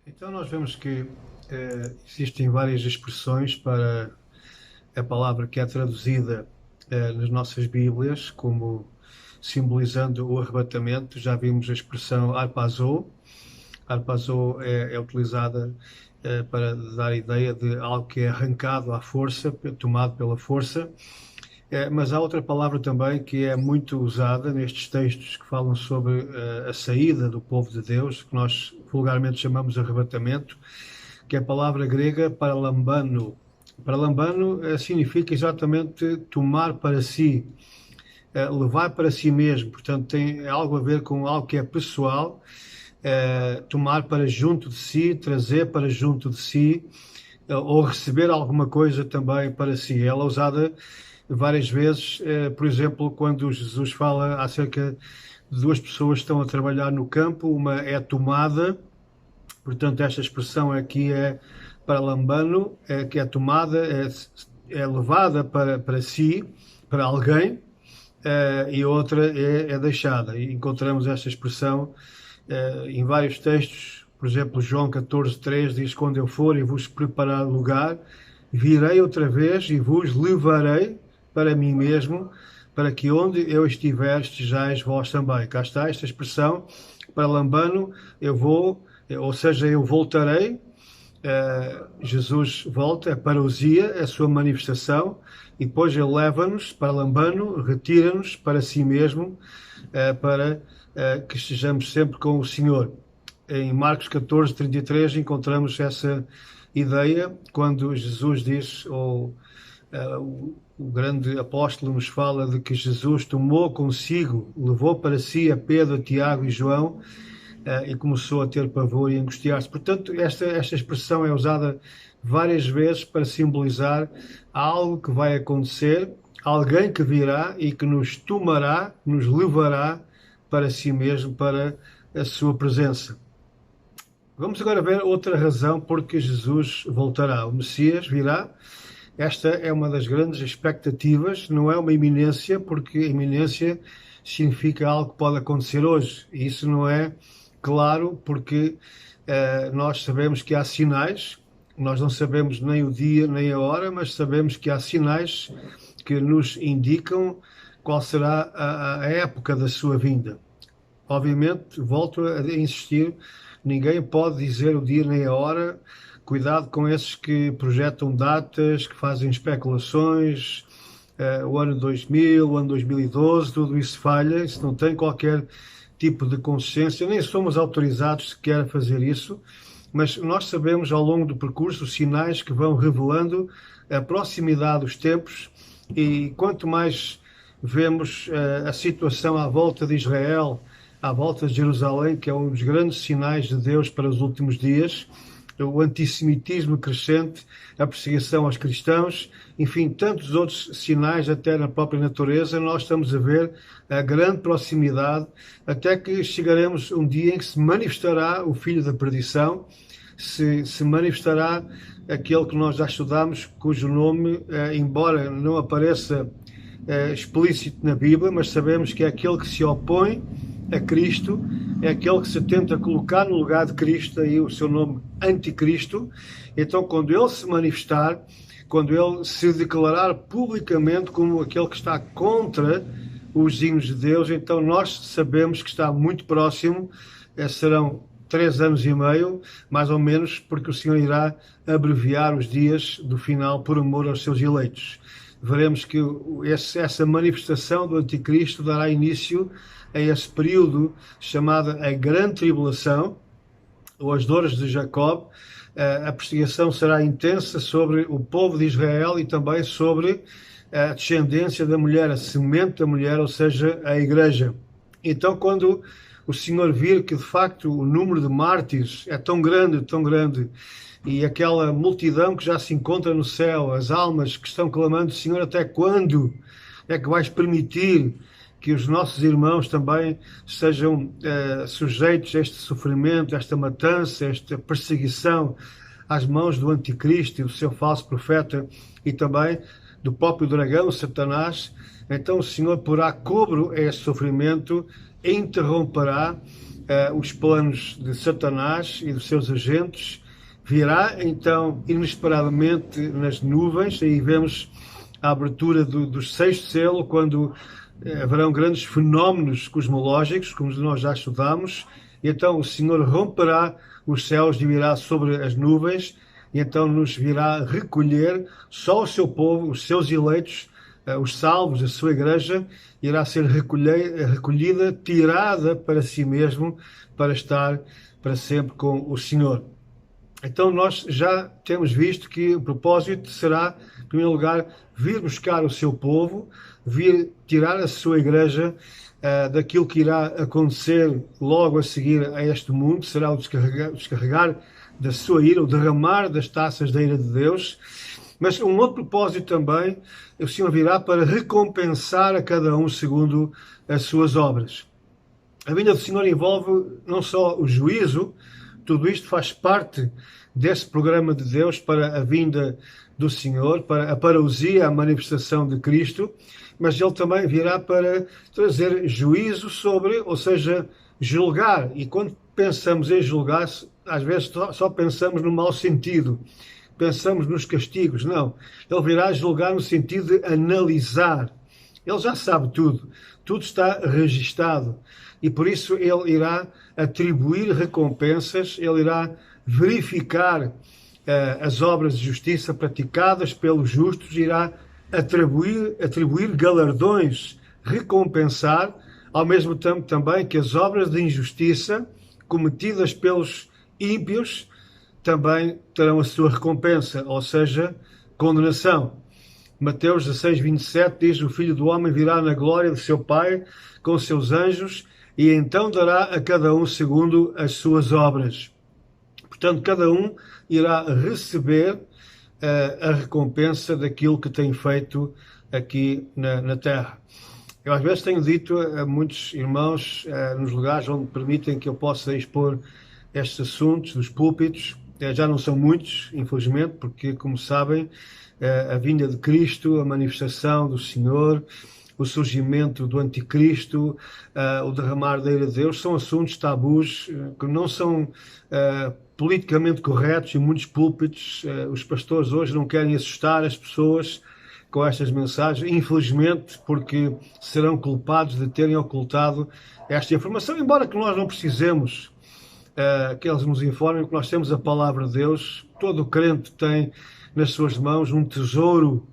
Então nós vemos que existem várias expressões para a palavra que é traduzida nas nossas Bíblias como simbolizando o arrebatamento. Já vimos a expressão harpazo. Harpazo é utilizada para dar a ideia de algo que é arrancado à força, tomado pela força. Mas há outra palavra também que é muito usada nestes textos que falam sobre a saída do povo de Deus, que nós vulgarmente chamamos de arrebatamento, que é a palavra grega paralambano. Paralambano significa exatamente tomar para si, levar para si mesmo, portanto tem algo a ver com algo que é pessoal, tomar para junto de si, trazer para junto de si, ou receber alguma coisa também para si. Ela é usada várias vezes, por exemplo, quando Jesus fala acerca de duas pessoas que estão a trabalhar no campo, uma é tomada, portanto esta expressão aqui é para lambano, que é tomada, é levada para si, para alguém, e outra é deixada. E encontramos esta expressão em vários textos, por exemplo, João 14:3 diz: quando eu for e vos preparar lugar, virei outra vez e vos levarei para mim mesmo, para que onde eu estiver estejais vós também. Cá está esta expressão para lambano, eu vou, ou seja, eu voltarei. Jesus volta, é parousia, é a sua manifestação, e depois ele leva-nos para Lambano, retira-nos para si mesmo, para que estejamos sempre com o Senhor. Em Marcos 14:33 encontramos essa ideia, quando Jesus diz, ou o grande apóstolo nos fala de que Jesus tomou consigo, levou para si a Pedro, Tiago e João, e começou a ter pavor e angustiar-se. Portanto, esta expressão é usada várias vezes para simbolizar algo que vai acontecer, alguém que virá e que nos tomará, nos levará para si mesmo, para a sua presença. Vamos agora ver outra razão porque Jesus voltará. O Messias virá. Esta é uma das grandes expectativas, não é uma iminência, porque iminência significa algo que pode acontecer hoje. E isso não é claro, porque nós sabemos que há sinais, nós não sabemos nem o dia nem a hora, mas sabemos que há sinais que nos indicam qual será a época da sua vinda. Obviamente, volto a insistir, ninguém pode dizer o dia nem a hora. Cuidado com esses que projetam datas, que fazem especulações, o ano 2000, o ano 2012, tudo isso falha, isso não tem qualquer tipo de consciência, nem somos autorizados sequer a fazer isso, mas nós sabemos ao longo do percurso os sinais que vão revelando a proximidade dos tempos, e quanto mais vemos a situação à volta de Israel, à volta de Jerusalém, que é um dos grandes sinais de Deus para os últimos dias, o antissemitismo crescente, a perseguição aos cristãos, enfim, tantos outros sinais até na própria natureza, nós estamos a ver a grande proximidade, até que chegaremos um dia em que se manifestará o Filho da perdição, se manifestará aquele que nós já estudamos, cujo nome, embora não apareça explícito na Bíblia, mas sabemos que é aquele que se opõe a Cristo, é aquele que se tenta colocar no lugar de Cristo, aí o seu nome anticristo. Então, quando ele se manifestar, quando ele se declarar publicamente como aquele que está contra os desígnios de Deus, então nós sabemos que está muito próximo, serão 3 anos e meio, mais ou menos, porque o Senhor irá abreviar os dias do final por amor aos seus eleitos. Veremos que essa manifestação do anticristo dará início a esse período chamado a Grande Tribulação, ou as dores de Jacob. A perseguição será intensa sobre o povo de Israel e também sobre a descendência da mulher, a semente da mulher, ou seja, a igreja. Então, quando o Senhor vir que, de facto, o número de mártires é tão grande, e aquela multidão que já se encontra no céu, as almas que estão clamando: Senhor, até quando é que vais permitir que os nossos irmãos também sejam sujeitos a este sofrimento, a esta matança, a esta perseguição às mãos do anticristo e do seu falso profeta, e também do próprio dragão, Satanás? Então o Senhor porá cobro a esse sofrimento, interromperá os planos de Satanás e dos seus agentes, virá então inesperadamente nas nuvens, aí vemos a abertura do sexto selo, quando haverão grandes fenómenos cosmológicos, como nós já estudamos, e então o Senhor romperá os céus e virá sobre as nuvens, e então nos virá recolher, só o seu povo, os seus eleitos, os salvos, a sua igreja, irá ser recolhida, tirada para si mesmo, para estar para sempre com o Senhor. Então nós já temos visto que o propósito será, em primeiro lugar, vir buscar o seu povo, vir tirar a sua igreja daquilo que irá acontecer logo a seguir a este mundo, será o descarregar da sua ira, o derramar das taças da ira de Deus. Mas um outro propósito também, o Senhor virá para recompensar a cada um segundo as suas obras. A vinda do Senhor envolve não só o juízo, tudo isto faz parte desse programa de Deus para a vinda do Senhor, para a parousia, a manifestação de Cristo, mas Ele também virá para trazer juízo sobre, ou seja, julgar. E quando pensamos em julgar, às vezes só pensamos no mau sentido, pensamos nos castigos. Não, Ele virá julgar no sentido de analisar. Ele já sabe tudo, tudo está registado, e por isso Ele irá atribuir recompensas, Ele irá verificar as obras de justiça praticadas pelos justos, irá atribuir galardões, recompensar, ao mesmo tempo também que as obras de injustiça cometidas pelos ímpios também terão a sua recompensa, ou seja, condenação. Mateus 16, 27 diz: o Filho do Homem virá na glória de seu Pai com seus anjos e então dará a cada um segundo as suas obras. Portanto, cada um irá receber a recompensa daquilo que tem feito aqui na Terra. Eu às vezes tenho dito a muitos irmãos nos lugares onde permitem que eu possa expor estes assuntos, dos púlpitos, já não são muitos, infelizmente, porque, como sabem, a vinda de Cristo, a manifestação do Senhor, o surgimento do Anticristo, o derramar da ira de Deus, são assuntos tabus que não são politicamente corretos em muitos púlpitos. Os pastores hoje não querem assustar as pessoas com estas mensagens, infelizmente, porque serão culpados de terem ocultado esta informação, embora que nós não precisemos que eles nos informem, que nós temos a palavra de Deus. Todo crente tem nas suas mãos um tesouro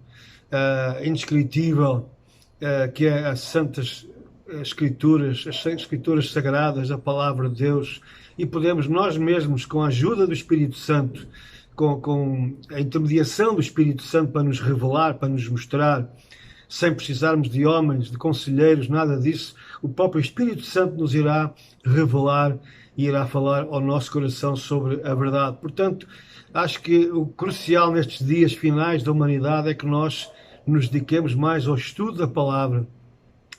indescritível, que é as Santas Escrituras, as Escrituras Sagradas, a palavra de Deus, e podemos nós mesmos, com a ajuda do Espírito Santo, com a intermediação do Espírito Santo para nos revelar, para nos mostrar, sem precisarmos de homens, de conselheiros, nada disso, o próprio Espírito Santo nos irá revelar e irá falar ao nosso coração sobre a verdade. Portanto, acho que o crucial nestes dias finais da humanidade é que nós nos dediquemos mais ao estudo da palavra.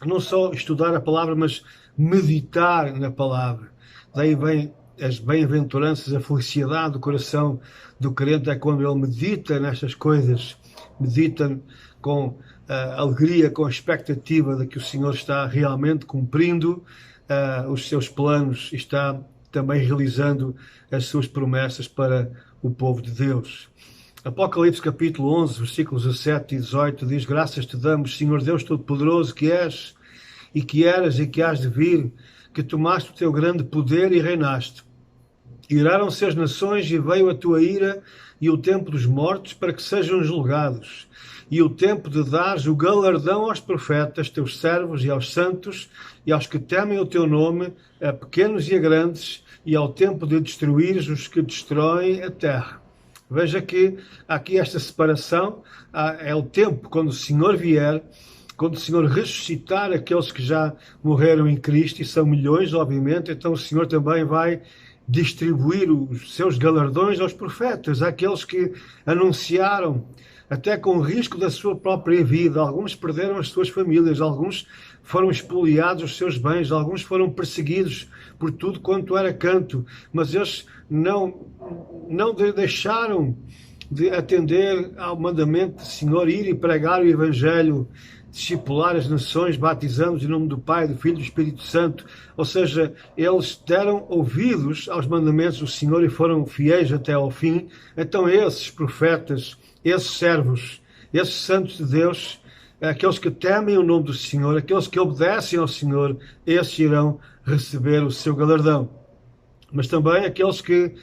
Não só estudar a palavra, mas meditar na palavra. Daí vem as bem-aventuranças, a felicidade do coração do crente é quando ele medita nestas coisas, medita com alegria, com a expectativa de que o Senhor está realmente cumprindo os seus planos e está também realizando as suas promessas para o povo de Deus. Apocalipse capítulo 11, versículos 17 e 18 diz: graças te damos, Senhor Deus Todo-Poderoso, que és e que eras e que hás de vir, que tomaste o teu grande poder e reinaste. Iraram-se as nações e veio a tua ira e o tempo dos mortos para que sejam julgados, e o tempo de dares o galardão aos profetas, teus servos, e aos santos, e aos que temem o teu nome, a pequenos e a grandes, e ao tempo de destruires os que destroem a terra. Veja que aqui esta separação é o tempo quando o Senhor vier, quando o Senhor ressuscitar aqueles que já morreram em Cristo, e são milhões, obviamente, então o Senhor também vai distribuir os seus galardões aos profetas, àqueles que anunciaram, até com o risco da sua própria vida. Alguns perderam as suas famílias, alguns foram expoliados os seus bens, alguns foram perseguidos por tudo quanto era canto, mas eles não deixaram de atender ao mandamento do Senhor, ir e pregar o Evangelho discipular as nações, batizando-os em nome do Pai, do Filho e do Espírito Santo. Ou seja, eles deram ouvidos aos mandamentos do Senhor e foram fiéis até ao fim. Então esses profetas, esses servos, esses santos de Deus, aqueles que temem o nome do Senhor, aqueles que obedecem ao Senhor, esses irão receber o seu galardão. Mas também aqueles que,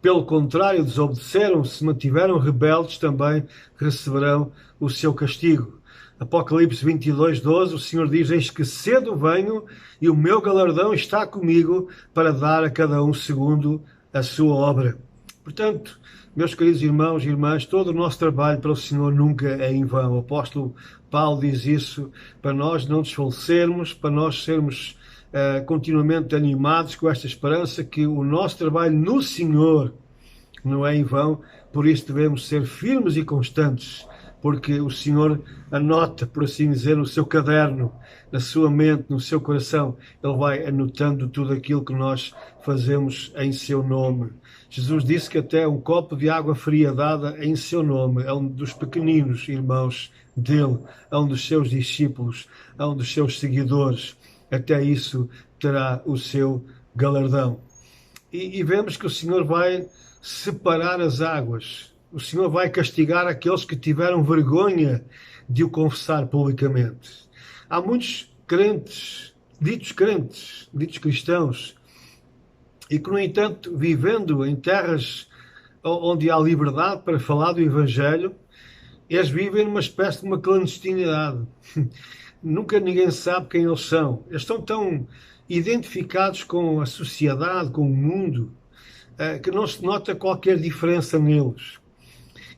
pelo contrário, desobedeceram, se mantiveram rebeldes, também receberão o seu castigo. Apocalipse 22:12, o Senhor diz: eis que cedo venho e o meu galardão está comigo para dar a cada um segundo a sua obra. Portanto, meus queridos irmãos e irmãs, todo o nosso trabalho para o Senhor nunca é em vão. O apóstolo Paulo diz isso para nós não desfalecermos, para nós sermos continuamente animados com esta esperança que o nosso trabalho no Senhor não é em vão. Por isso devemos ser firmes e constantes, porque o Senhor anota, por assim dizer, no seu caderno, na sua mente, no seu coração. Ele vai anotando tudo aquilo que nós fazemos em seu nome. Jesus disse que até um copo de água fria dada em seu nome é um dos pequeninos irmãos dele, é um dos seus discípulos, é um dos seus seguidores. Até isso terá o seu galardão. E vemos que o Senhor vai separar as águas. O Senhor vai castigar aqueles que tiveram vergonha de o confessar publicamente. Há muitos crentes, ditos cristãos, e que, no entanto, vivendo em terras onde há liberdade para falar do Evangelho, eles vivem numa espécie de uma clandestinidade. Nunca ninguém sabe quem eles são. Eles estão tão identificados com a sociedade, com o mundo, que não se nota qualquer diferença neles.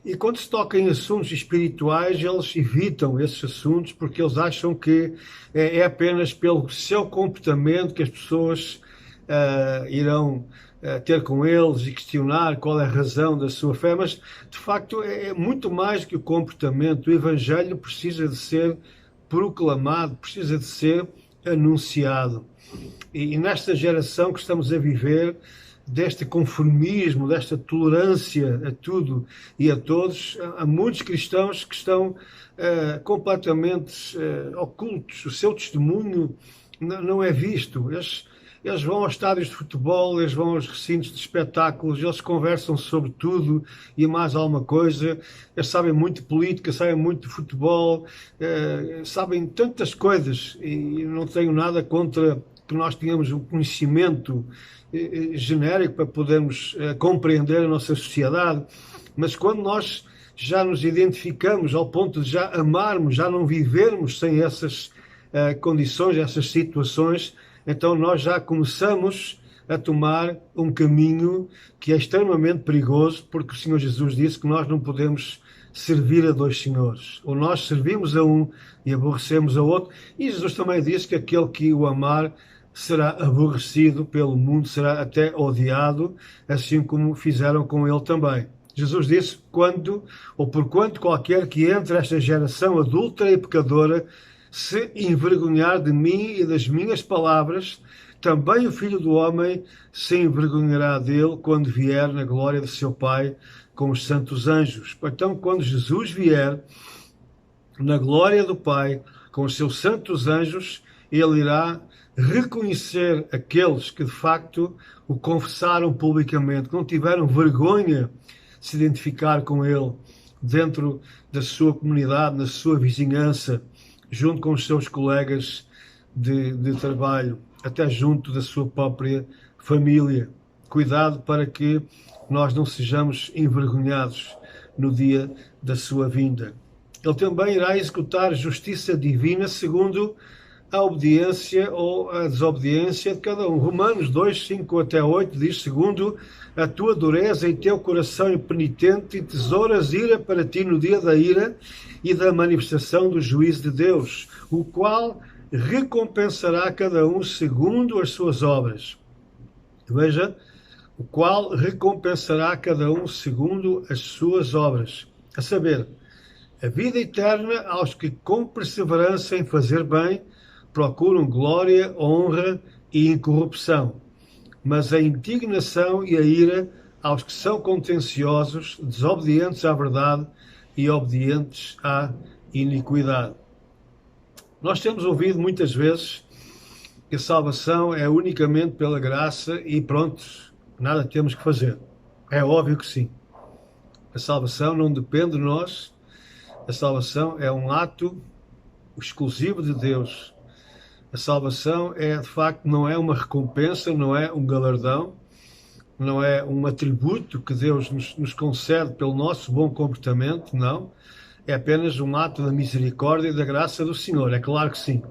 E quando se toca em assuntos espirituais, eles evitam esses assuntos porque eles acham que é apenas pelo seu comportamento que as pessoas irão ter com eles e questionar qual é a razão da sua fé. Mas, de facto, é muito mais que o comportamento. O Evangelho precisa de ser proclamado, precisa de ser anunciado. E nesta geração que estamos a viver, deste conformismo, desta tolerância a tudo e a todos, há muitos cristãos que estão completamente ocultos. O seu testemunho não é visto. Eles vão aos estádios de futebol, eles vão aos recintos de espetáculos, eles conversam sobre tudo e mais alguma coisa. Eles sabem muito de política, sabem muito de futebol, sabem tantas coisas, e não tenho nada contra que nós tenhamos um conhecimento genérico para podermos compreender a nossa sociedade, mas quando nós já nos identificamos ao ponto de já amarmos, já não vivermos sem essas condições, essas situações, então nós já começamos a tomar um caminho que é extremamente perigoso, porque o Senhor Jesus disse que nós não podemos servir a dois senhores. Ou nós servimos a um e aborrecemos a outro. E Jesus também disse que aquele que o amar será aborrecido pelo mundo, será até odiado, assim como fizeram com ele também. Jesus disse: porquanto qualquer que entre esta geração adúltera e pecadora se envergonhar de mim e das minhas palavras, também o Filho do Homem se envergonhará dele quando vier na glória de seu Pai com os santos anjos. Então, quando Jesus vier na glória do Pai com os seus santos anjos, ele irá reconhecer aqueles que de facto o confessaram publicamente, que não tiveram vergonha de se identificar com ele dentro da sua comunidade, na sua vizinhança, junto com os seus colegas de trabalho, até junto da sua própria família. Cuidado para que nós não sejamos envergonhados no dia da sua vinda. Ele também irá executar justiça divina segundo a obediência ou a desobediência de cada um. Romanos 2, 5 até 8 diz: segundo a tua dureza e teu coração impenitente, e tesouras ira para ti no dia da ira e da manifestação do juízo de Deus, o qual recompensará cada um segundo as suas obras. Veja, o qual recompensará cada um segundo as suas obras, a saber, a vida eterna aos que com perseverança em fazer bem procuram glória, honra e incorrupção, mas a indignação e a ira aos que são contenciosos, desobedientes à verdade e obedientes à iniquidade. Nós temos ouvido muitas vezes que a salvação é unicamente pela graça e pronto, nada temos que fazer. É óbvio que sim. A salvação não depende de nós. A salvação é um ato exclusivo de Deus. A salvação é, de facto, não é uma recompensa, não é um galardão, não é um atributo que Deus nos concede pelo nosso bom comportamento, não. É apenas um ato da misericórdia e da graça do Senhor, é claro que sim.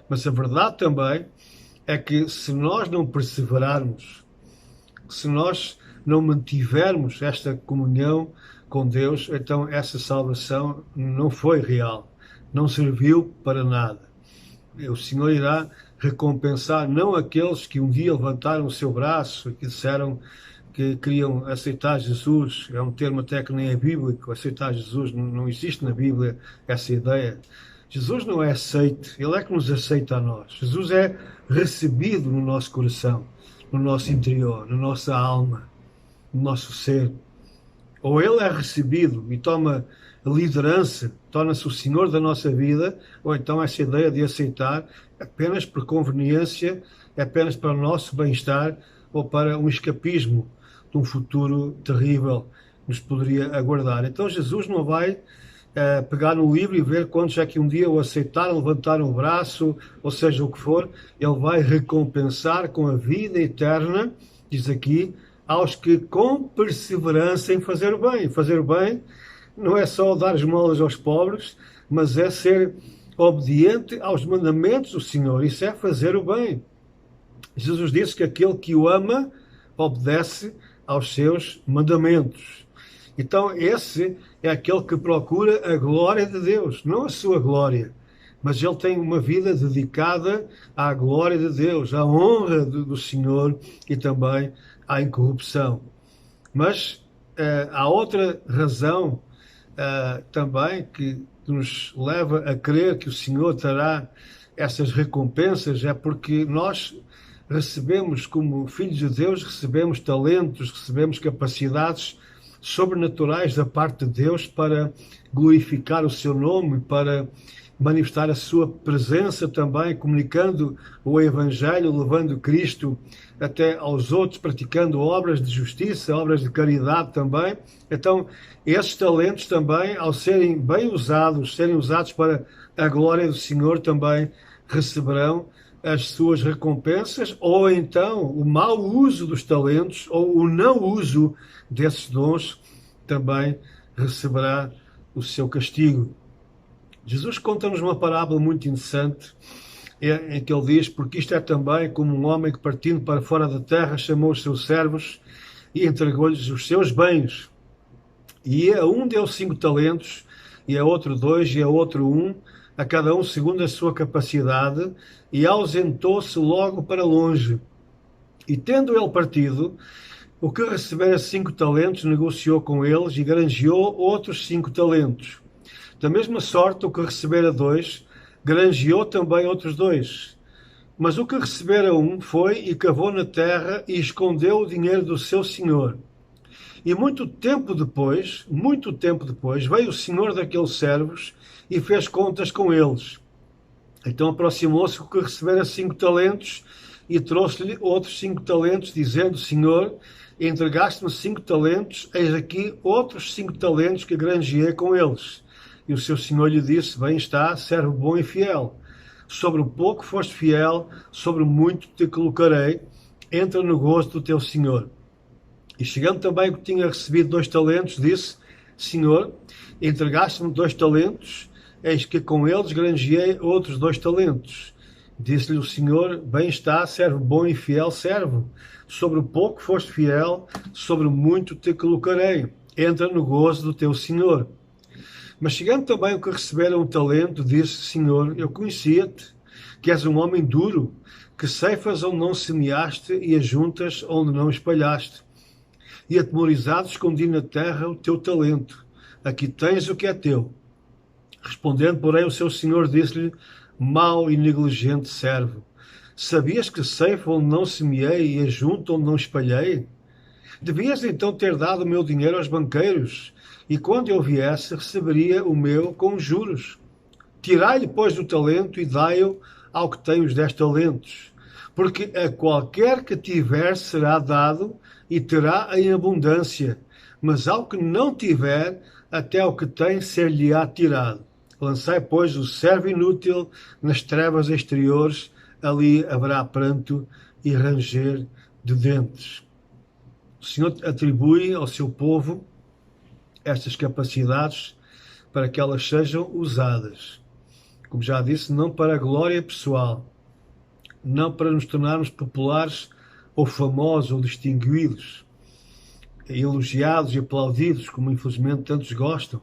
Mas a verdade também é que se nós não perseverarmos, se nós não mantivermos esta comunhão com Deus, então essa salvação não foi real, não serviu para nada. O Senhor irá recompensar não aqueles que um dia levantaram o seu braço e que disseram que queriam aceitar Jesus. É um termo até que nem é bíblico, aceitar Jesus, não existe na Bíblia essa ideia. Jesus não é aceite, Ele é que nos aceita a nós. Jesus é recebido no nosso coração, no nosso interior, na nossa alma, no nosso ser. Ou Ele é recebido e toma a liderança, torna-se o Senhor da nossa vida, ou então essa ideia de aceitar apenas por conveniência, é apenas para o nosso bem-estar ou para um escapismo de um futuro terrível que nos poderia aguardar. Então Jesus não vai pegar no livro e ver quantos é que um dia o aceitaram, levantaram o braço, ou seja, o que for. Ele vai recompensar com a vida eterna, diz aqui, aos que com perseverança em fazer o bem. Fazer o bem não é só dar esmolas aos pobres, mas é ser obediente aos mandamentos do Senhor. Isso é fazer o bem. Jesus disse que aquele que o ama obedece aos seus mandamentos. Então esse é aquele que procura a glória de Deus, não a sua glória, mas ele tem uma vida dedicada à glória de Deus, à honra do Senhor e também à incorrupção. Mas há outra razão também que nos leva a crer que o Senhor terá essas recompensas, é porque nós recebemos, como filhos de Deus, recebemos talentos, recebemos capacidades sobrenaturais da parte de Deus para glorificar o seu nome, para manifestar a sua presença também, comunicando o Evangelho, levando Cristo até aos outros, praticando obras de justiça, obras de caridade também. Então, esses talentos também, ao serem bem usados, serem usados para a glória do Senhor, também receberão as suas recompensas, ou então o mau uso dos talentos, ou o não uso desses dons, também receberá o seu castigo. Jesus conta-nos uma parábola muito interessante, em que ele diz, porque isto é também como um homem que partindo para fora da terra chamou os seus servos e entregou-lhes os seus bens. E a um deu 5 talentos, e a outro 2, e a outro 1, a cada um segundo a sua capacidade, e ausentou-se logo para longe. E tendo ele partido, o que recebera 5 talentos negociou com eles e granjeou outros 5 talentos. Da mesma sorte, o que recebera 2, granjeou também outros 2. Mas o que recebera 1 foi e cavou na terra e escondeu o dinheiro do seu senhor. E muito tempo depois, veio o senhor daqueles servos e fez contas com eles. Então aproximou-se o que recebera 5 talentos e trouxe-lhe outros 5 talentos, dizendo, Senhor, entregaste-me 5 talentos, eis aqui outros 5 talentos que granjeei com eles. E o seu senhor lhe disse, bem está, servo bom e fiel. Sobre o pouco foste fiel, sobre o muito te colocarei, entra no gozo do teu senhor. E chegando também o que tinha recebido 2 talentos, disse, Senhor, entregaste-me 2 talentos, eis que com eles granjeei outros 2 talentos. Disse-lhe o Senhor, bem está, servo bom e fiel servo. Sobre o pouco foste fiel, sobre o muito te colocarei. Entra no gozo do teu Senhor. Mas chegando também o que recebera 1 talento, disse, Senhor, eu conhecia-te, que és um homem duro, que ceifas onde não semeaste e ajuntas onde não espalhaste. E atemorizado escondi na terra o teu talento. Aqui tens o que é teu. Respondendo, porém, o seu senhor disse-lhe, mau e negligente servo, sabias que ceifo onde não semeei e ajunto onde não espalhei? Devias então ter dado o meu dinheiro aos banqueiros, e quando eu viesse, receberia o meu com juros. Tirai-lhe, pois, o talento e dai-o ao que tem os 10 talentos. Porque a qualquer que tiver será dado e terá em abundância, mas ao que não tiver, até o que tem ser-lhe-á tirado. Lançai, pois, o servo inútil nas trevas exteriores, ali haverá pranto e ranger de dentes. O Senhor atribui ao seu povo estas capacidades para que elas sejam usadas. Como já disse, não para a glória pessoal, não para nos tornarmos populares ou famosos ou distinguidos, elogiados e aplaudidos, como infelizmente tantos gostam,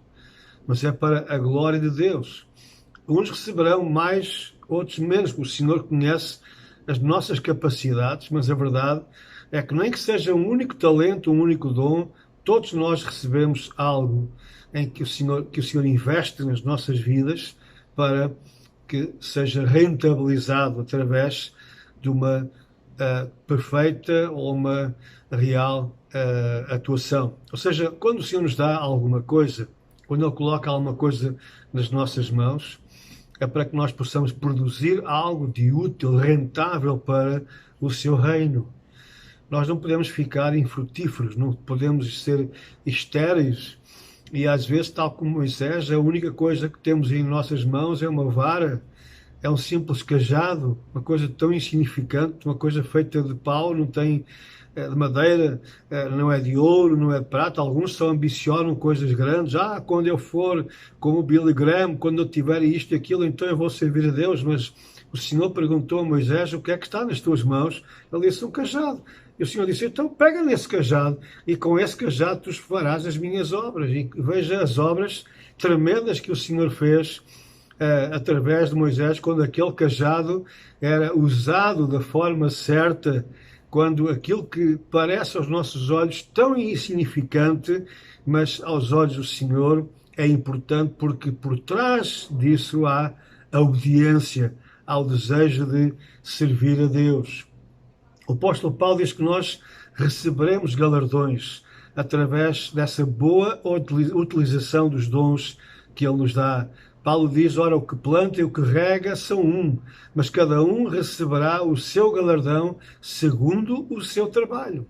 mas é para a glória de Deus. Uns receberão mais, outros menos. O Senhor conhece as nossas capacidades, mas a verdade é que nem que seja um único talento, um único dom, todos nós recebemos algo em que o Senhor investe nas nossas vidas para que seja rentabilizado através de uma perfeita ou uma real atuação. Ou seja, quando o Senhor nos dá alguma coisa, quando Ele coloca alguma coisa nas nossas mãos, é para que nós possamos produzir algo de útil, rentável para o seu reino. Nós não podemos ficar infrutíferos, não podemos ser estéreis e às vezes, tal como Moisés, a única coisa que temos em nossas mãos é uma vara, é um simples cajado, uma coisa tão insignificante, uma coisa feita de pau, não tem de madeira, não é de ouro, não é de prata. Alguns só ambicionam coisas grandes. Quando eu for como Billy Graham, quando eu tiver isto e aquilo, então eu vou servir a Deus. Mas o Senhor perguntou a Moisés: o que é que está nas tuas mãos? Ele disse: um cajado. E o Senhor disse: então pega nesse cajado e com esse cajado tu farás as minhas obras. E veja as obras tremendas que o Senhor fez através de Moisés, quando aquele cajado era usado da forma certa, quando aquilo que parece aos nossos olhos tão insignificante, mas aos olhos do Senhor é importante, porque por trás disso há a obediência, ao desejo de servir a Deus. O apóstolo Paulo diz que nós receberemos galardões através dessa boa utilização dos dons que Ele nos dá. Paulo diz: ora, o que planta e o que rega são um, mas cada um receberá o seu galardão segundo o seu trabalho.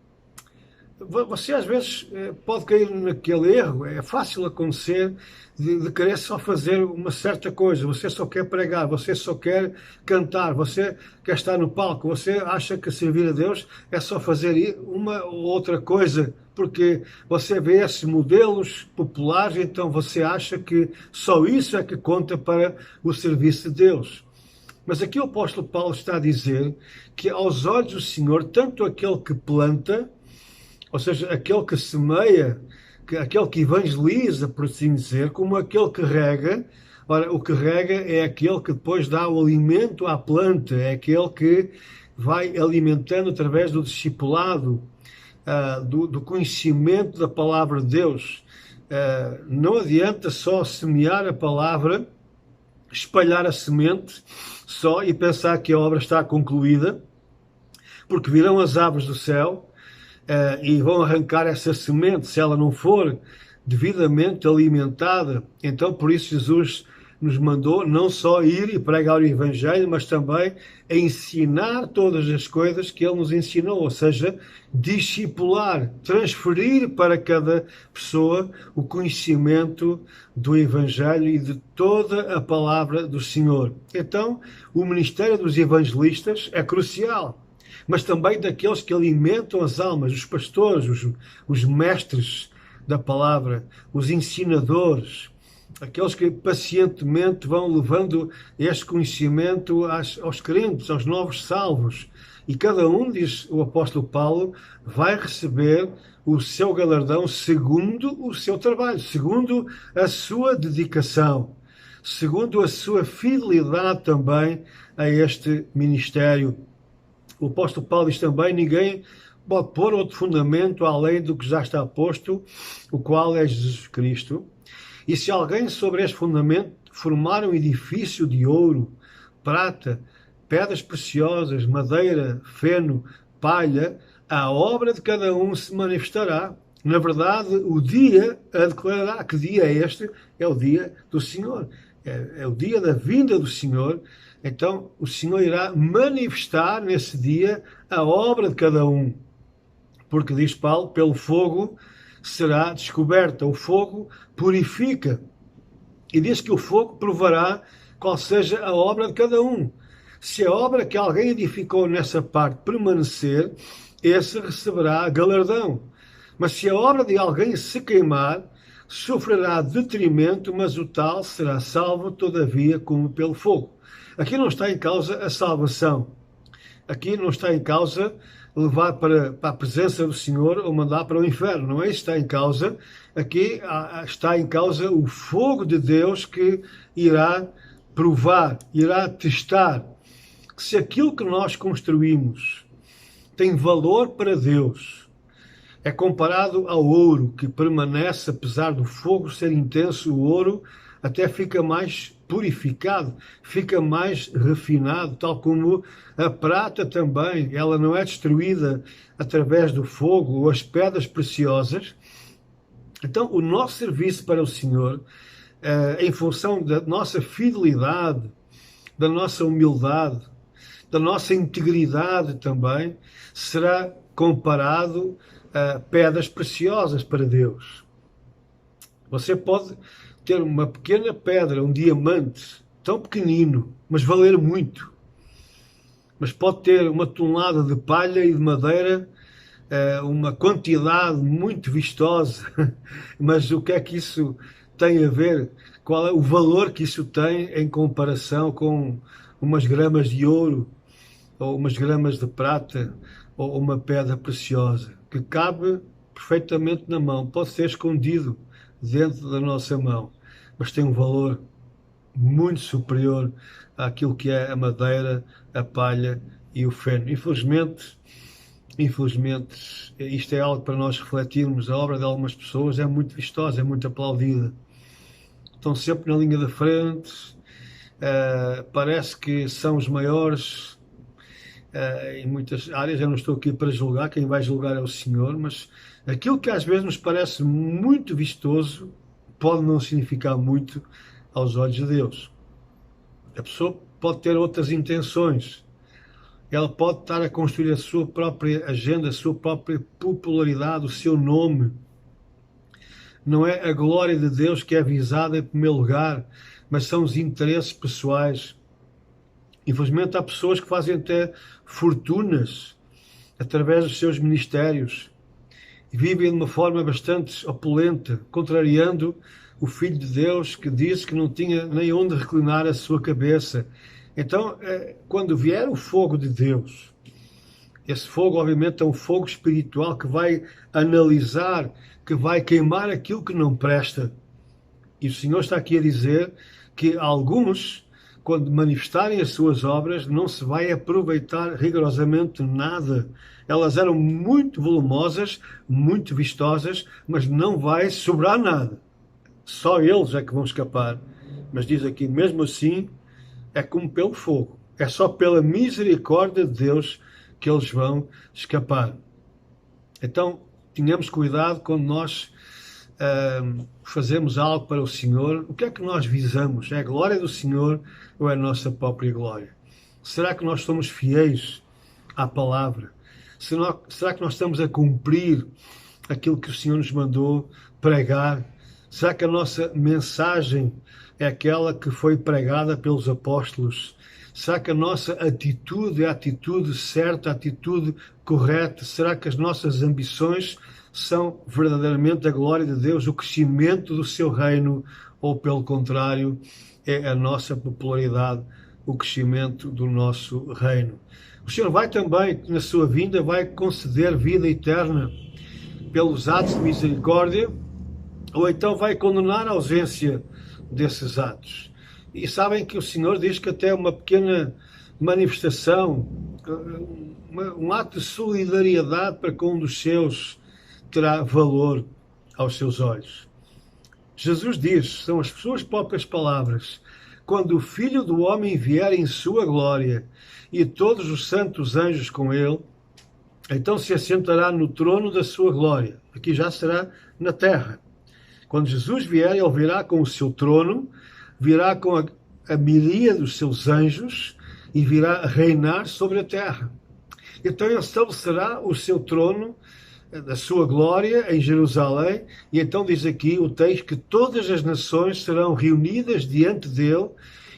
Você às vezes pode cair naquele erro, é fácil acontecer, de querer só fazer uma certa coisa. Você só quer pregar, você só quer cantar, você quer estar no palco, você acha que servir a Deus é só fazer uma ou outra coisa, porque você vê esses modelos populares, então você acha que só isso é que conta para o serviço de Deus. Mas aqui o apóstolo Paulo está a dizer que aos olhos do Senhor, tanto aquele que planta, ou seja, aquele que semeia, aquele que evangeliza, por assim dizer, como aquele que rega. Ora, o que rega é aquele que depois dá o alimento à planta, é aquele que vai alimentando através do discipulado, do conhecimento da palavra de Deus. Não adianta só semear a palavra, espalhar a semente só e pensar que a obra está concluída, porque virão as aves do céu e vão arrancar essa semente se ela não for devidamente alimentada. Então, por isso Jesus nos mandou não só ir e pregar o Evangelho, mas também a ensinar todas as coisas que Ele nos ensinou, ou seja, discipular, transferir para cada pessoa o conhecimento do Evangelho e de toda a palavra do Senhor. Então, o ministério dos evangelistas é crucial, mas também daqueles que alimentam as almas, os pastores, os mestres da palavra, os ensinadores, aqueles que pacientemente vão levando este conhecimento aos crentes, aos novos salvos. E cada um, diz o apóstolo Paulo, vai receber o seu galardão segundo o seu trabalho, segundo a sua dedicação, segundo a sua fidelidade também a este ministério. O apóstolo Paulo diz também: ninguém pode pôr outro fundamento além do que já está posto, o qual é Jesus Cristo. E se alguém sobre este fundamento formar um edifício de ouro, prata, pedras preciosas, madeira, feno, palha, a obra de cada um se manifestará. Na verdade, o dia a declarará. Que dia é este? É o dia do Senhor. é o dia da vinda do Senhor, então o Senhor irá manifestar nesse dia a obra de cada um. Porque, diz Paulo, pelo fogo será descoberta. O fogo purifica. E diz que o fogo provará qual seja a obra de cada um. Se a obra que alguém edificou nessa parte permanecer, esse receberá galardão. Mas se a obra de alguém se queimar, sofrerá detrimento, mas o tal será salvo, todavia, como pelo fogo. Aqui não está em causa a salvação. Aqui não está em causa levar para a presença do Senhor ou mandar para o inferno. Não é isso que está em causa. Aqui está em causa o fogo de Deus que irá provar, irá testar que se aquilo que nós construímos tem valor para Deus, é comparado ao ouro que permanece, apesar do fogo ser intenso, o ouro até fica mais purificado, fica mais refinado, tal como a prata também, ela não é destruída através do fogo ou as pedras preciosas. Então, o nosso serviço para o Senhor, em função da nossa fidelidade, da nossa humildade, da nossa integridade também, será comparado a pedras preciosas para Deus. Você pode ter uma pequena pedra, um diamante, tão pequenino, mas valer muito. Mas pode ter uma tonelada de palha e de madeira, uma quantidade muito vistosa. Mas o que é que isso tem a ver? Qual é o valor que isso tem em comparação com umas gramas de ouro, ou umas gramas de prata, ou uma pedra preciosa, que cabe perfeitamente na mão, pode ser escondido dentro da nossa mão, mas tem um valor muito superior àquilo que é a madeira, a palha e o feno. Infelizmente, isto é algo para nós refletirmos. A obra de algumas pessoas é muito vistosa, é muito aplaudida. Estão sempre na linha da frente, parece que são os maiores, em muitas áreas. Eu não estou aqui para julgar, quem vai julgar é o Senhor, mas aquilo que às vezes nos parece muito vistoso pode não significar muito aos olhos de Deus. A pessoa pode ter outras intenções, ela pode estar a construir a sua própria agenda, a sua própria popularidade, o seu nome. Não é a glória de Deus que é visada em primeiro lugar, mas são os interesses pessoais. Infelizmente há pessoas que fazem até fortunas através dos seus ministérios e vivem de uma forma bastante opulenta, contrariando o Filho de Deus que disse que não tinha nem onde reclinar a sua cabeça. Então, quando vier o fogo de Deus, esse fogo obviamente é um fogo espiritual que vai analisar, que vai queimar aquilo que não presta. E o Senhor está aqui a dizer que alguns, quando manifestarem as suas obras, não se vai aproveitar rigorosamente nada. Elas eram muito volumosas, muito vistosas, mas não vai sobrar nada. Só eles é que vão escapar. Mas diz aqui, mesmo assim, é como pelo fogo. É só pela misericórdia de Deus que eles vão escapar. Então, tenhamos cuidado quando nós fazemos algo para o Senhor. O que é que nós visamos? É a glória do Senhor ou é a nossa própria glória? Será que nós somos fiéis à palavra? Será que nós estamos a cumprir aquilo que o Senhor nos mandou pregar? Será que a nossa mensagem é aquela que foi pregada pelos apóstolos? Será que a nossa atitude é a atitude certa, a atitude correta? Será que as nossas ambições são verdadeiramente a glória de Deus, o crescimento do seu reino? Ou, pelo contrário, é a nossa popularidade, o crescimento do nosso reino? O Senhor vai também, na sua vinda, vai conceder vida eterna pelos atos de misericórdia, ou então vai condenar a ausência desses atos. E sabem que o Senhor diz que até uma pequena manifestação, um ato de solidariedade para com um dos seus, terá valor aos seus olhos. Jesus diz, são as suas próprias palavras, quando o Filho do Homem vier em sua glória e todos os santos anjos com ele, então se assentará no trono da sua glória. Aqui já será na terra. Quando Jesus vier, ele virá com o seu trono, virá com a miríade dos seus anjos e virá reinar sobre a terra. Então ele estabelecerá o seu trono da sua glória em Jerusalém, e então diz aqui o texto que todas as nações serão reunidas diante dele,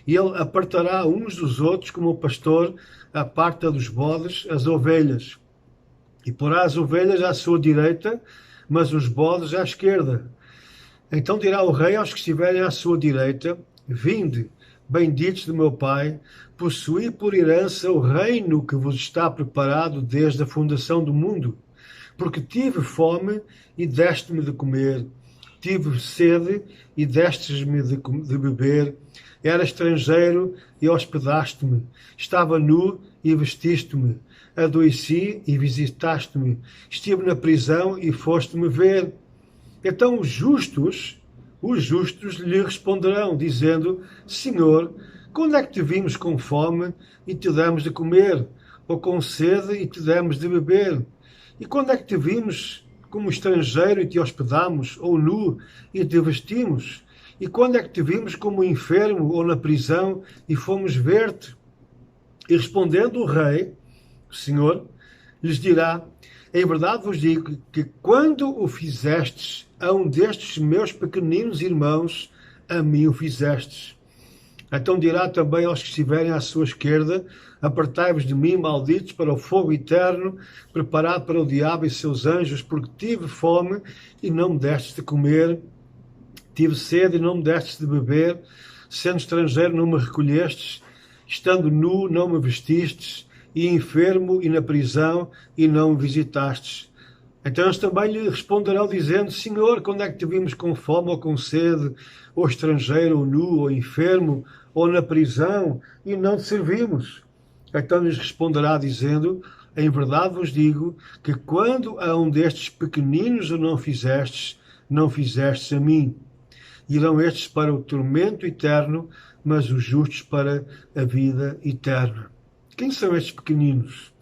e ele apartará uns dos outros, como o pastor aparta dos bodes as ovelhas, e porá as ovelhas à sua direita, mas os bodes à esquerda. Então dirá o rei aos que estiverem à sua direita: vinde, benditos de meu Pai, possuí por herança o reino que vos está preparado desde a fundação do mundo. Porque tive fome e deste-me de comer, tive sede e destes-me de beber, era estrangeiro e hospedaste-me, estava nu e vestiste-me, adoeci e visitaste-me, estive na prisão e foste-me ver. Então os justos lhe responderão, dizendo: Senhor, quando é que te vimos com fome e te demos de comer, ou com sede e te demos de beber? E quando é que te vimos como estrangeiro e te hospedamos, ou nu e te vestimos? E quando é que te vimos como enfermo ou na prisão e fomos ver-te? E respondendo o rei, o Senhor, lhes dirá: em verdade vos digo que quando o fizestes a um destes meus pequeninos irmãos, a mim o fizestes. Então dirá também aos que estiverem à sua esquerda: apartai-vos de mim, malditos, para o fogo eterno, preparado para o diabo e seus anjos, porque tive fome e não me destes de comer, tive sede e não me destes de beber, sendo estrangeiro não me recolhestes, estando nu não me vestistes, e enfermo e na prisão e não me visitastes. Então eles também lhe responderão dizendo: Senhor, quando é que te vimos com fome ou com sede, ou estrangeiro, ou nu, ou enfermo, ou na prisão, e não te servimos? Então lhes responderá dizendo: em verdade vos digo que quando a um destes pequeninos o não fizestes, não fizestes a mim. Irão estes para o tormento eterno, mas os justos para a vida eterna. Quem são estes pequeninos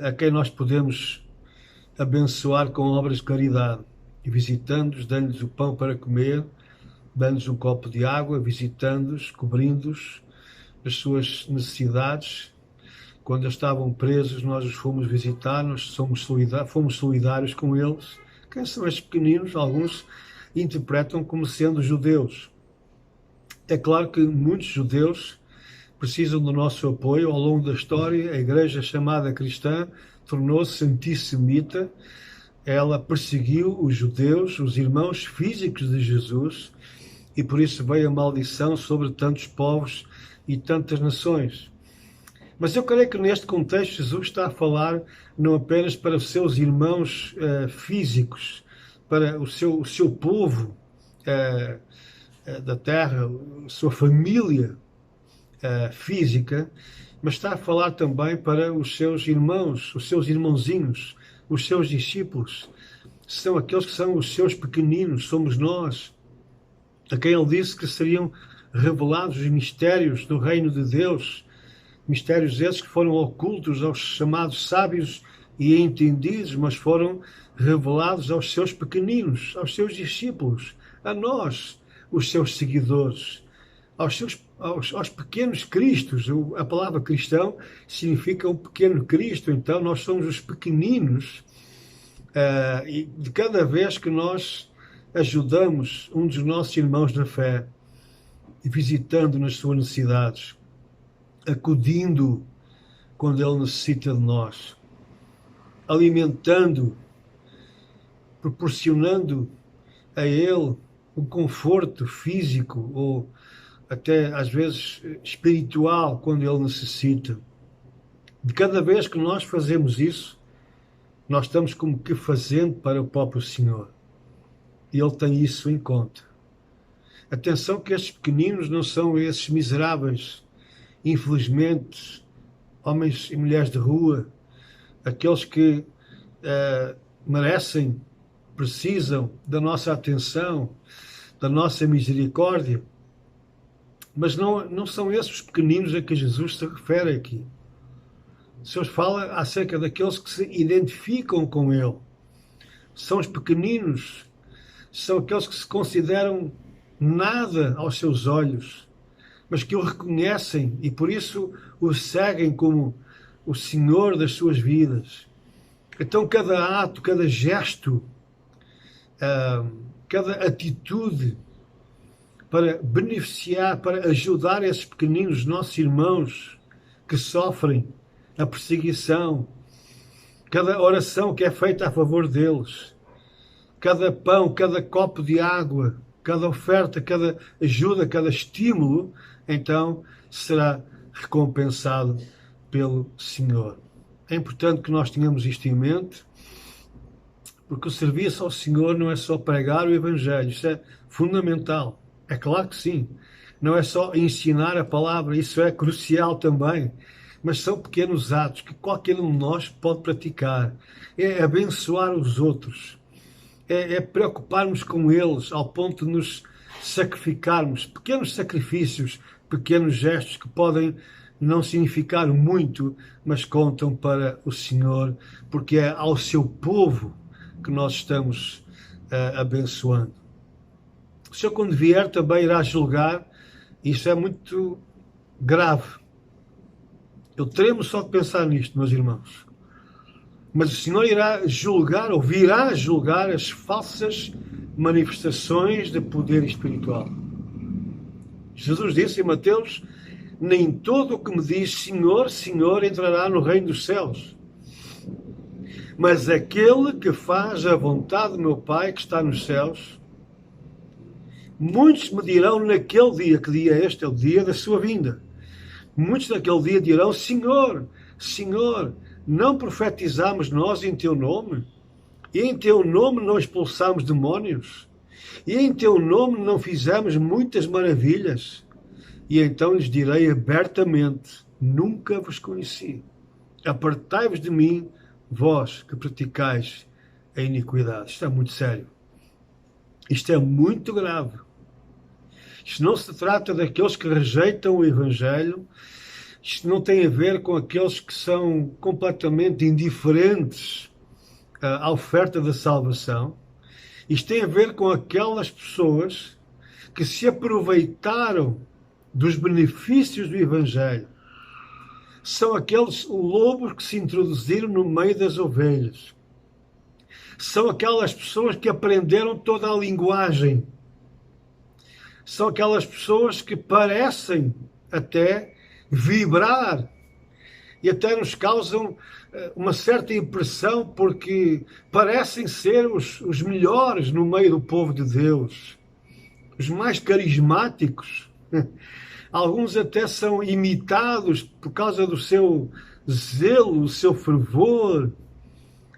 a quem nós podemos abençoar com obras de caridade? E visitando-os, dando-lhes o pão para comer, dando-lhes um copo de água, visitando-os, cobrindo-os das suas necessidades. Quando eles estavam presos, nós os fomos visitar, nós fomos solidários com eles. Quem são estes pequeninos? Alguns interpretam como sendo judeus. É claro que muitos judeus precisam do nosso apoio. Ao longo da história, a igreja chamada cristã tornou-se antissemita. Ela perseguiu os judeus, os irmãos físicos de Jesus, e por isso veio a maldição sobre tantos povos e tantas nações. Mas eu creio que neste contexto Jesus está a falar não apenas para os seus irmãos físicos, para o seu povo da terra, a sua família física, mas está a falar também para os seus irmãos, os seus irmãozinhos, os seus discípulos. São aqueles que são os seus pequeninos, somos nós, a quem ele disse que seriam revelados os mistérios do reino de Deus, mistérios esses que foram ocultos aos chamados sábios e entendidos, mas foram revelados aos seus pequeninos, aos seus discípulos, a nós, os seus seguidores, aos pequenos cristos. A palavra cristão significa um pequeno Cristo, então nós somos os pequeninos, e de cada vez que nós ajudamos um dos nossos irmãos na fé, visitando nas suas necessidades, acudindo quando ele necessita de nós, alimentando, proporcionando a ele um conforto físico ou até às vezes espiritual quando ele necessita. De cada vez que nós fazemos isso, nós estamos como que fazendo para o próprio Senhor. E ele tem isso em conta. Atenção que estes pequeninos não são esses miseráveis, infelizmente, homens e mulheres de rua, aqueles que merecem, precisam da nossa atenção, da nossa misericórdia. Mas não são esses os pequeninos a que Jesus se refere aqui. O Senhor fala acerca daqueles que se identificam com Ele. São os pequeninos, são aqueles que se consideram nada aos seus olhos, mas que o reconhecem e por isso o seguem como o Senhor das suas vidas. Então cada ato, cada gesto, cada atitude para beneficiar, para ajudar esses pequeninos nossos irmãos que sofrem a perseguição, cada oração que é feita a favor deles, cada pão, cada copo de água, cada oferta, cada ajuda, cada estímulo, então será recompensado pelo Senhor. É importante que nós tenhamos isto em mente, porque o serviço ao Senhor não é só pregar o Evangelho, isso é fundamental. É claro que sim. Não é só ensinar a palavra, isso é crucial também. Mas são pequenos atos que qualquer um de nós pode praticar. É abençoar os outros. É preocuparmos com eles ao ponto de nos sacrificarmos. Pequenos sacrifícios, pequenos gestos que podem não significar muito, mas contam para o Senhor, porque é ao seu povo que nós estamos abençoando. O Senhor, quando vier, também irá julgar. Isso é muito grave. Eu tremo só de pensar nisto, meus irmãos. Mas o Senhor irá julgar, ou virá julgar, as falsas manifestações de poder espiritual. Jesus disse em Mateus: nem todo o que me diz Senhor, Senhor entrará no reino dos céus, mas aquele que faz a vontade do meu Pai que está nos céus. Muitos me dirão naquele dia, que dia é este? É o dia da sua vinda. Muitos naquele dia dirão: Senhor, Senhor, não profetizamos nós em teu nome? E em teu nome não expulsamos demónios? E em teu nome não fizemos muitas maravilhas? E então lhes direi abertamente: nunca vos conheci. Apartai-vos de mim, vós que praticais a iniquidade. Isto é muito sério. Isto é muito grave. Isto não se trata daqueles que rejeitam o Evangelho. Isto não tem a ver com aqueles que são completamente indiferentes à oferta da salvação. Isto tem a ver com aquelas pessoas que se aproveitaram dos benefícios do Evangelho. São aqueles lobos que se introduziram no meio das ovelhas. São aquelas pessoas que aprenderam toda a linguagem. São aquelas pessoas que parecem até vibrar e até nos causam uma certa impressão porque parecem ser os melhores no meio do povo de Deus, os mais carismáticos. Alguns até são imitados por causa do seu zelo, do seu fervor,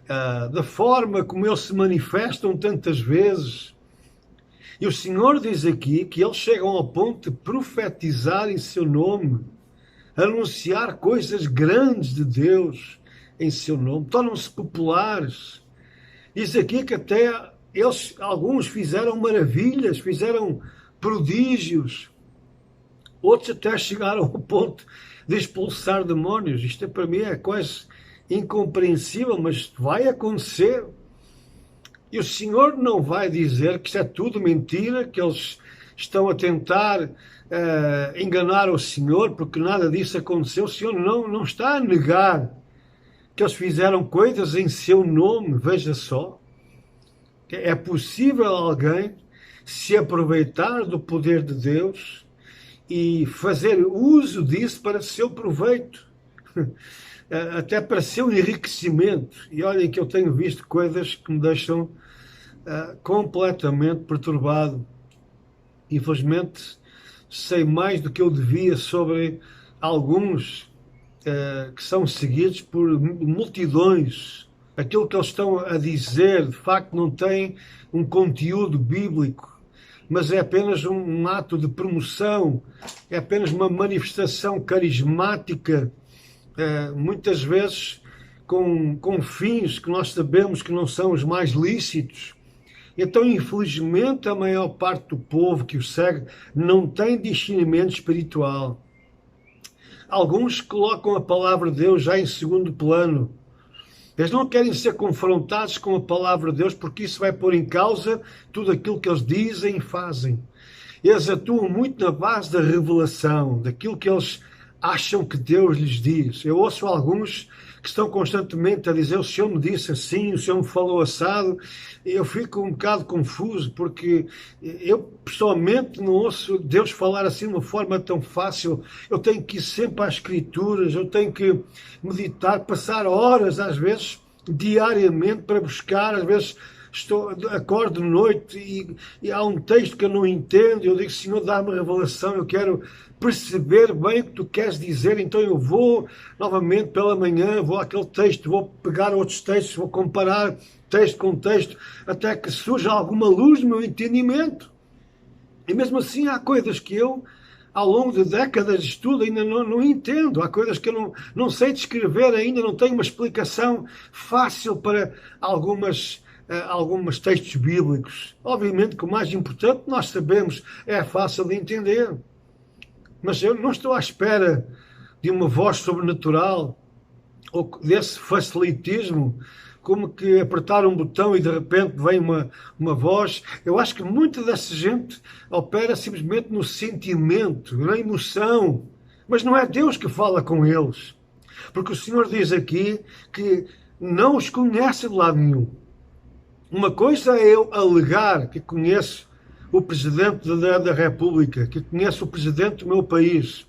da forma como eles se manifestam tantas vezes. E o Senhor diz aqui que eles chegam ao ponto de profetizar em seu nome, anunciar coisas grandes de Deus em seu nome, tornam-se populares. Diz aqui que até eles, alguns fizeram maravilhas, fizeram prodígios, outros até chegaram ao ponto de expulsar demónios. Isto para mim é quase incompreensível, mas vai acontecer. E o Senhor não vai dizer que isto é tudo mentira, que eles estão a tentar enganar o Senhor, porque nada disso aconteceu. O Senhor não está a negar que eles fizeram coisas em seu nome. Veja só. É possível alguém se aproveitar do poder de Deus e fazer uso disso para seu proveito, até para seu enriquecimento. E olhem que eu tenho visto coisas que me deixam completamente perturbado. Infelizmente, sei mais do que eu devia sobre alguns que são seguidos por multidões. Aquilo que eles estão a dizer, de facto, não tem um conteúdo bíblico, mas é apenas um ato de promoção, é apenas uma manifestação carismática, muitas vezes com fins que nós sabemos que não são os mais lícitos. Então, infelizmente, a maior parte do povo que o segue não tem discernimento espiritual. Alguns colocam a palavra de Deus já em segundo plano. Eles não querem ser confrontados com a palavra de Deus porque isso vai pôr em causa tudo aquilo que eles dizem e fazem. Eles atuam muito na base da revelação, daquilo que eles acham que Deus lhes diz. Eu ouço alguns que estão constantemente a dizer: o Senhor me disse assim, o Senhor me falou assado. Eu fico um bocado confuso, porque eu pessoalmente não ouço Deus falar assim de uma forma tão fácil. Eu tenho que ir sempre às Escrituras, eu tenho que meditar, passar horas, às vezes, diariamente, para buscar, às vezes acordo de noite e há um texto que eu não entendo, eu digo: Senhor, dá-me revelação, eu quero perceber bem o que tu queres dizer. Então eu vou novamente pela manhã, vou àquele texto, vou pegar outros textos, vou comparar texto com texto, até que surja alguma luz no meu entendimento. E mesmo assim há coisas que eu, ao longo de décadas de estudo, ainda não entendo. Há coisas que eu não sei descrever ainda, não tenho uma explicação fácil para alguns textos bíblicos. Obviamente que o mais importante, nós sabemos, é fácil de entender. Mas eu não estou à espera de uma voz sobrenatural ou desse facilitismo, como que apertar um botão e de repente vem uma voz. Eu acho que muita dessa gente opera simplesmente no sentimento, na emoção, mas não é Deus que fala com eles. Porque o Senhor diz aqui que não os conhece de lado nenhum. Uma coisa é eu alegar que conheço o Presidente da República, que conheço o Presidente do meu país.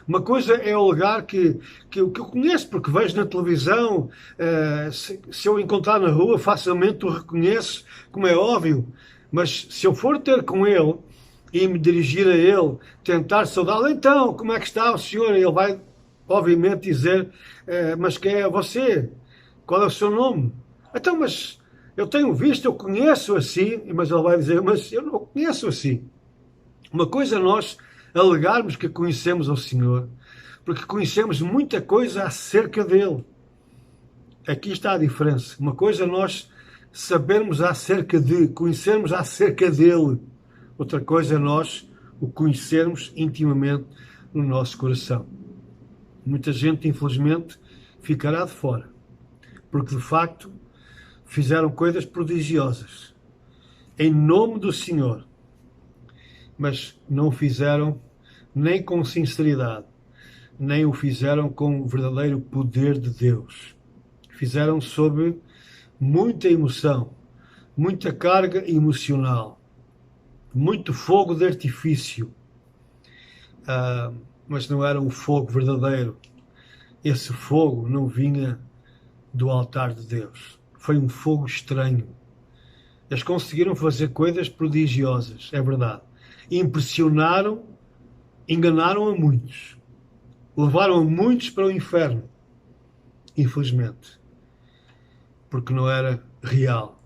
Uma coisa é alegar que eu conheço, porque vejo na televisão, se eu encontrar na rua, facilmente o reconheço, como é óbvio. Mas se eu for ter com ele e me dirigir a ele, tentar saudá-lo: então, como é que está o senhor? Ele vai, obviamente, dizer: mas quem é você? Qual é o seu nome? Então, mas eu tenho visto, eu conheço assim. Mas ele vai dizer: mas eu não o conheço assim. Uma coisa é nós alegarmos que conhecemos o Senhor, porque conhecemos muita coisa acerca dele. Aqui está a diferença. Uma coisa é nós sabermos conhecermos acerca dele. Outra coisa é nós o conhecermos intimamente no nosso coração. Muita gente, infelizmente, ficará de fora, porque de facto fizeram coisas prodigiosas em nome do Senhor, mas não o fizeram nem com sinceridade, nem o fizeram com o verdadeiro poder de Deus. Fizeram sob muita emoção, muita carga emocional, muito fogo de artifício, mas não era um fogo verdadeiro. Esse fogo não vinha do altar de Deus. Foi um fogo estranho. Eles conseguiram fazer coisas prodigiosas, é verdade. Impressionaram, enganaram a muitos. Levaram a muitos para o inferno, infelizmente. Porque não era real,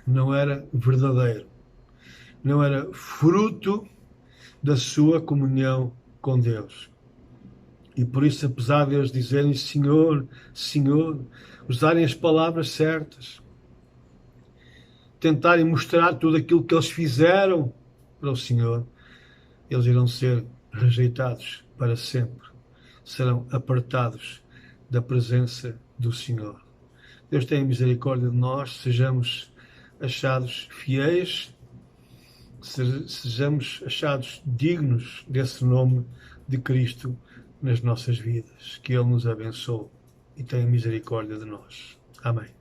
não era verdadeiro, não era fruto da sua comunhão com Deus. E por isso, apesar de eles dizerem Senhor, Senhor, usarem as palavras certas, tentarem mostrar tudo aquilo que eles fizeram para o Senhor, eles irão ser rejeitados para sempre. Serão apartados da presença do Senhor. Deus tenha misericórdia de nós, sejamos achados fiéis, sejamos achados dignos desse nome de Cristo nas nossas vidas. Que Ele nos abençoe e tenha misericórdia de nós. Amém.